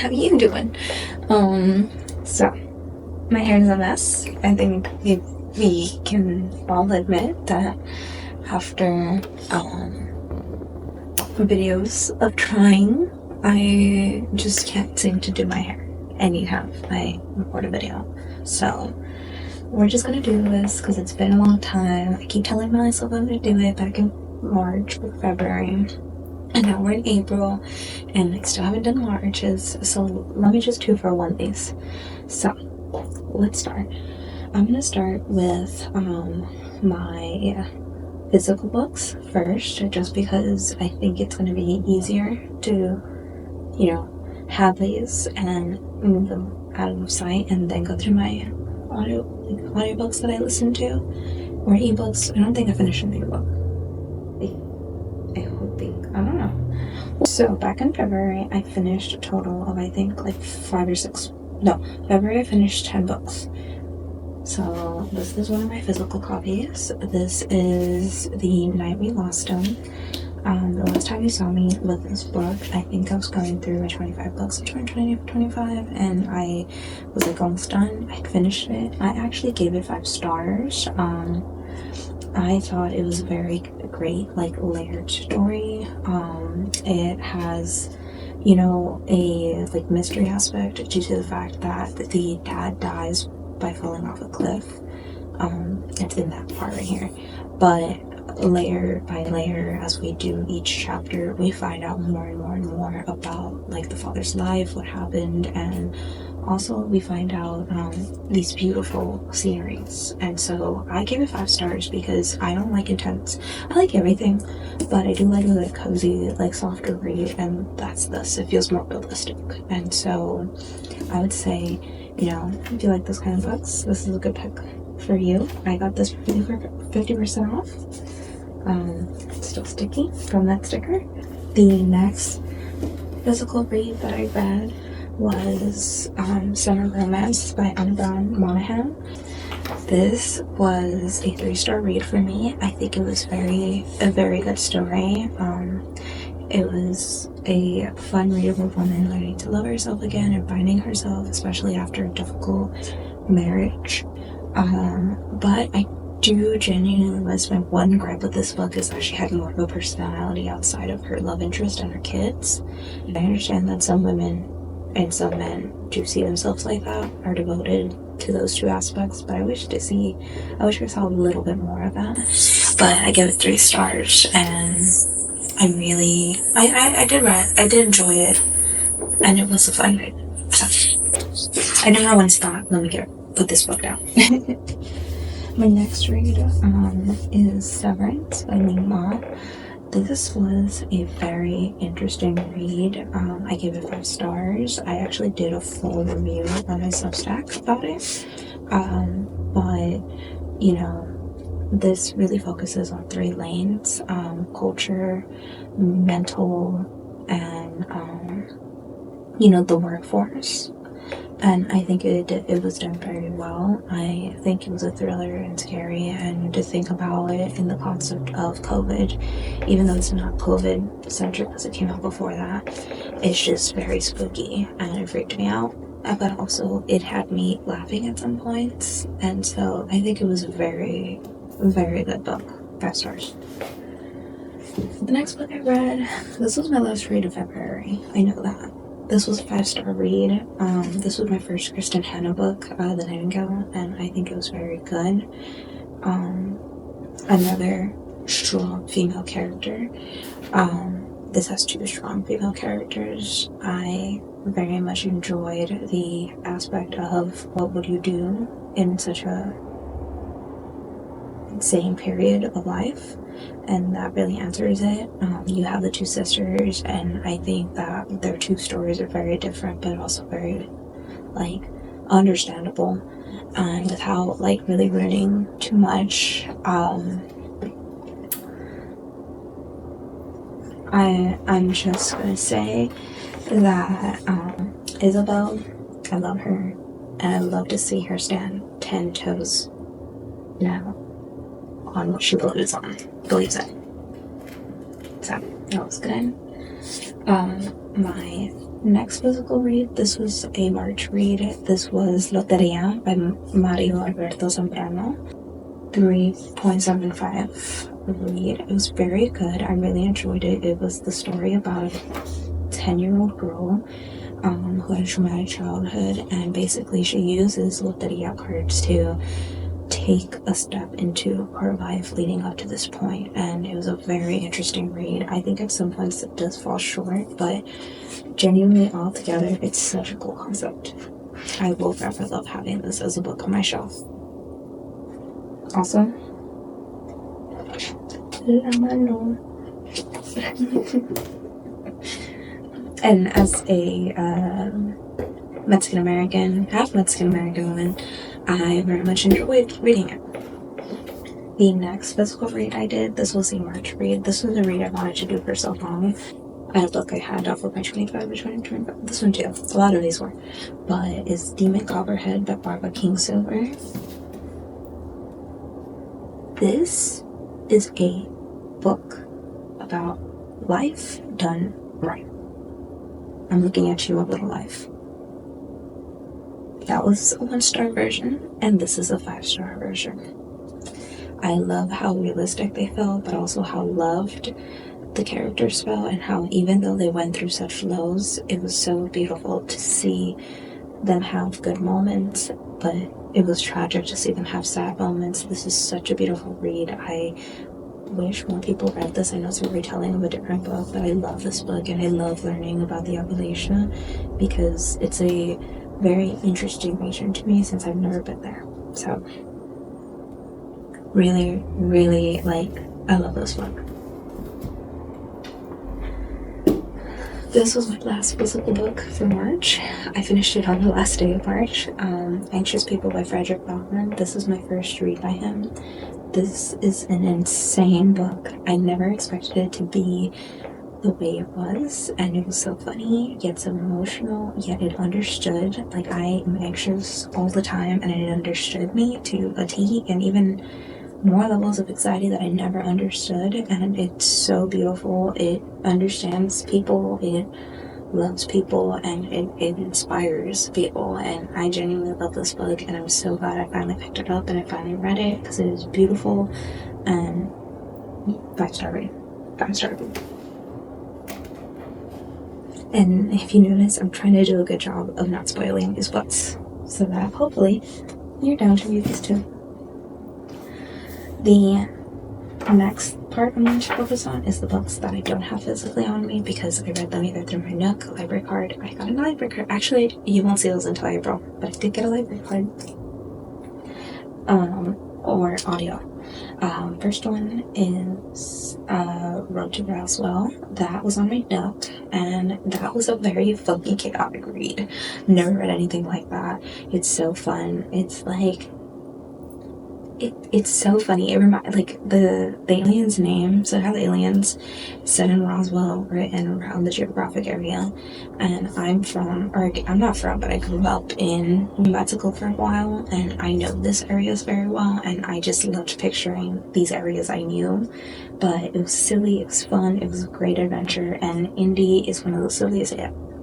How you doing? So my hair is a mess. I think we can all admit that after videos of trying, I just can't seem to do my hair anytime I record a video. So we're just gonna do this because it's been a long time. I keep telling myself I'm gonna do it back in March or February. And now we're in April, and I still haven't done March's, so let me just 2-for-1 these. So, let's start. I'm going to start with my physical books first, just because I think it's going to be easier to, have these and move them out of sight, and then go through my audiobooks that I listen to, or ebooks. I don't think I finished an ebook. I don't know. So back in February, I finished a total of, I think, like 5 or 6. No, February I finished 10 books. So this is one of my physical copies. This is The Night We Lost Him. The last time you saw me with this book, I think I was going through my 25 books of 2025, and I was like almost done. I finished it. I actually gave it 5 stars. I thought it was a very great, layered story. It has, a mystery aspect due to the fact that the dad dies by falling off a cliff. It's in that part right here. But layer by layer, as we do each chapter, we find out more and more and more about, the father's life, what happened, and also we find out these beautiful sceneries. And so I gave it 5 stars because I don't like intense. I like everything, but I do like a good cozy, softer read, and that's this. It feels more realistic. And so I would say, if you like those kind of books, this is a good pick for you. I got this for 50% off. It's still sticky from that sticker. The next physical read that I read was Summer Romance by Anna Brown Monahan. This was a 3-star read for me. I think it was a very good story. It was a fun read of a woman learning to love herself again and finding herself, especially after a difficult marriage. But I do genuinely was my one gripe with this book is that she had more of a personality outside of her love interest and her kids. And I understand that some women and some men do see themselves like that, are devoted to those 2 aspects, but I wish I saw a little bit more of that. But I give it 3 stars, and I did enjoy it, and it was a fun read. So I never once thought, let me put this book down. My next read is Severance by Ling Ma. This was a very interesting read. I gave it 5 stars. I actually did a full review on my Substack about it. But, this really focuses on 3 lanes: culture, mental, and, the workforce. And I think it was done very well. I think it was a thriller and scary, and to think about it in the concept of COVID, even though it's not COVID-centric because it came out before that, it's just very spooky, and it freaked me out. But also, it had me laughing at some points, and so I think it was a very, very good book. 5 stars. The next book I read, this was my last read of February. I know that. This was a 5-star read. This was my first Kristen Hanna book, The Nightingale, and I think it was very good. Another strong female character. This has 2 strong female characters. I very much enjoyed the aspect of what would you do in such a insane period of life, and that really answers it. You have the 2 sisters, and I think that their 2 stories are very different, but also very, understandable, and without, really ruining too much. I'm just gonna say that Isabel, I love her, and I love to see her stand 10 toes now on what she believes in. So that was good. My Next physical read, this was a March read. This was Loteria by Mario Alberto Zambrano. 3.75 read. It was very good. I really enjoyed it. It was the story about a 10-year-old girl who had a traumatic childhood, and basically she uses Loteria cards to take a step into her life leading up to this point, and it was a very interesting read. I think at some points it does fall short, but genuinely altogether it's such a cool concept. I will forever love having this as a book on my shelf. Also, La Mano. And as a Mexican American, half Mexican American woman, I very much enjoyed reading it. The next physical read I did, this was a March read. This was a read I wanted to do for so long. A book I had off of my 25 or 2025. This one too. A lot of these were. But it's Demon Copperhead by Barbara Kingsolver. This is a book about life done right. I'm looking at you, a little life. That was a 1-star version, and this is a 5-star version. I love how realistic they felt, but also how loved the characters felt, and how even though they went through such lows, it was so beautiful to see them have good moments, but it was tragic to see them have sad moments. This is such a beautiful read. I wish more people read this. I know it's a retelling of a different book, but I love this book, and I love learning about the Appalachia because it's a very interesting region to me since I've never been there. So really, really, I love this book. This was my last physical book for March. I finished it on the last day of March. Anxious People by Frederick Bachman. This is my first read by him. This is an insane book. I never expected it to be the way it was, and it was so funny, yet so emotional, yet it understood. Like, I am anxious all the time, and it understood me to a T, and even more levels of anxiety that I never understood, and it's so beautiful. It understands people, it loves people, and it inspires people, and I genuinely love this book, and I'm so glad I finally picked it up and I finally read it because it is beautiful. And 5-star read. 5-star read. And if you notice, I'm trying to do a good job of not spoiling these books so that hopefully you're down to read these too. The next part I'm going to focus on is the books that I don't have physically on me because I read them either through my Nook library card. I got a library card. Actually, you won't see those until April, but I did get a library card. Or audio. First one is Road to Roswell. That was on my Nook, and that was a very funky, chaotic read. Never read anything like that. It's so fun. It's like it's so funny. It reminds the aliens' names. So how the aliens set in Roswell or in around the geographic area. And I'm not from, but I grew up in New Mexico for a while, and I know this areas very well. And I just loved picturing these areas I knew. But it was silly. It was fun. It was a great adventure. And Indy is one of the silliest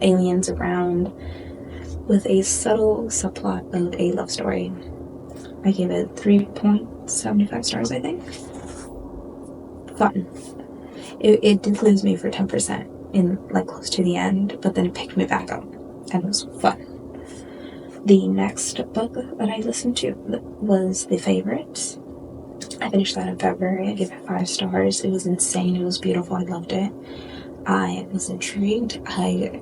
aliens around, with a subtle subplot of a love story. I gave it 3.75 stars, I think. Fun. It did lose me for 10% in close to the end, but then it picked me back up, and it was fun. The next book that I listened to was The Favorite. I finished that in February. I gave it 5 stars. It was insane. It was beautiful. I loved it. I was intrigued. I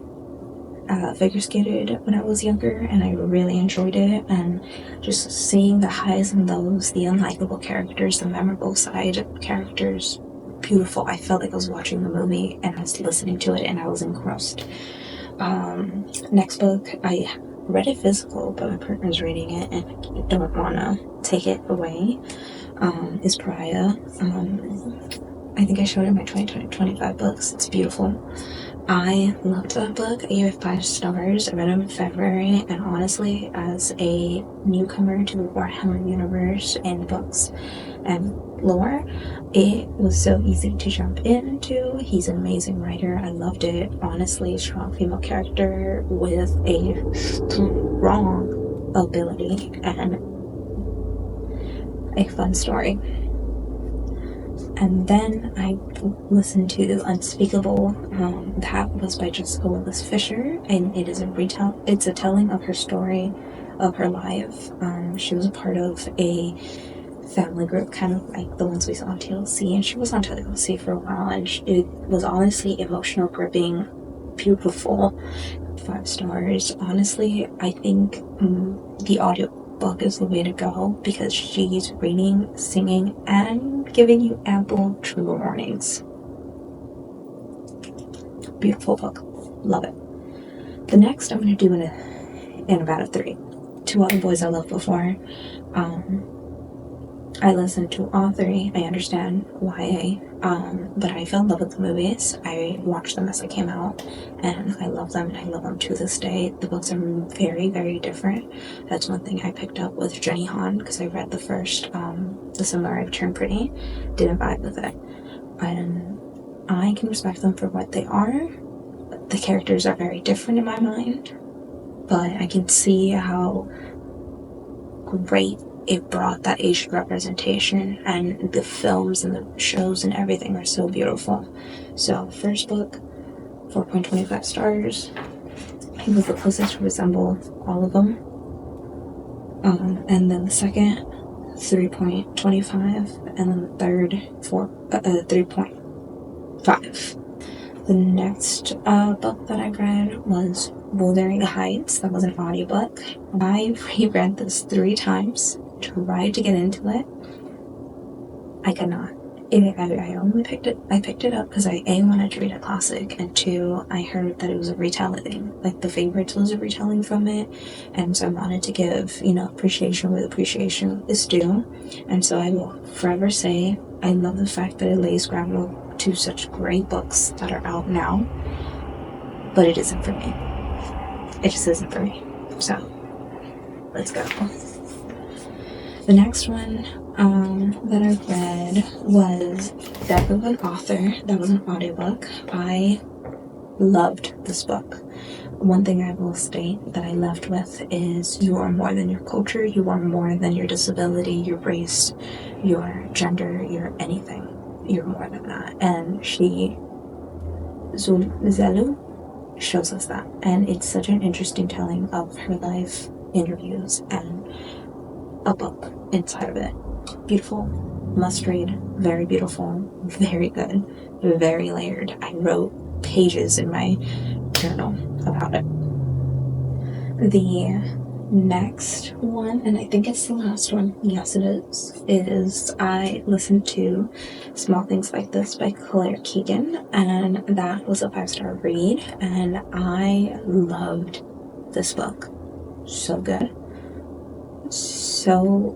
figure skated when I was younger, and I really enjoyed it, and just seeing the highs and lows, the unlikable characters, the memorable side characters, beautiful. I felt like I was watching the movie and I was listening to it, and I was engrossed. Next book, I read it physical, but my partner's reading it and I don't want to take it away, is Pariah. I think I showed it in my 2025 books. It's beautiful. I loved that book. I gave it 5 stars. I read it in February, and honestly, as a newcomer to the Warhammer universe and books and lore, it was so easy to jump into. He's an amazing writer. I loved it. Honestly, strong female character with a strong ability and a fun story. And then I listened to Unspeakable. That was by Jessica Willis Fisher, and it is it's a telling of her story, of her life. She was a part of a family group, kind of like the ones we saw on TLC, and she was on TLC for a while, and it was honestly emotional, gripping, beautiful. 5 stars. Honestly, I think the audiobook is the way to go because she's reading, singing, and giving you ample trigger warnings. Beautiful book. Love it. The next I'm going to do in about a 3. 2 other boys I loved before. I listened to all 3. I understand YA, but I fell in love with the movies. I watched them as they came out, and I love them, and I love them to this day. The books are very, very different. That's one thing I picked up with Jenny Han, because I read the first, The Summer I Turned Pretty, didn't vibe with it. And I can respect them for what they are. The characters are very different in my mind, but I can see how great it brought that Asian representation, and the films and the shows and everything are so beautiful. So first book, 4.25 stars. It was the closest to resemble all of them. And then the second, 3.25, and then the third, 3.5. The next book that I read was Wuthering Heights. That was an audiobook. I reread this 3 times, tried to get into it. I could not. I picked it up because I wanted to read a classic, and 2, I heard that it was a retelling. Like, The Favorites was a retelling from it, and so I wanted to give, appreciation with appreciation is due. And so I will forever say I love the fact that it lays groundwork to such great books that are out now, but it isn't for me. It just isn't for me. So, let's go. The next one that I read was Death of an Author. That was an audiobook. I loved this book. One thing I will state that I left with is you are more than your culture, you are more than your disability, your race, your gender, your anything. You're more than that. And Zelu shows us that. And it's such an interesting telling of her life, interviews, and a book inside of it. Beautiful, must read, very beautiful, very good, very layered. I wrote pages in my journal about it. The next one, and I think it's the last one, yes it is I listened to Small Things Like This by Claire Keegan, and that was a 5-star read, and I loved this book. So good. So,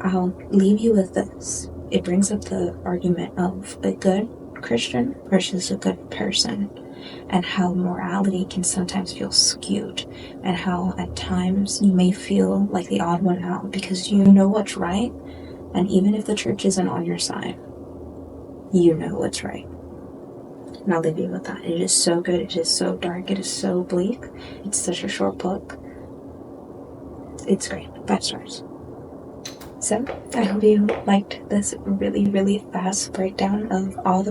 I'll leave you with this. It brings up the argument of a good Christian versus a good person, and how morality can sometimes feel skewed, and how at times you may feel like the odd one out because you know what's right, and even if the church isn't on your side, you know what's right. And I'll leave you with that. It is so good. It is so dark. It is so bleak. It's such a short book. It's great. 5 stars. So, I hope you liked this really, really fast breakdown of all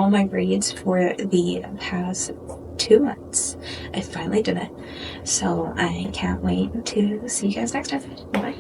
my reads for the past 2 months. I finally did it. So, I can't wait to see you guys next time. Bye.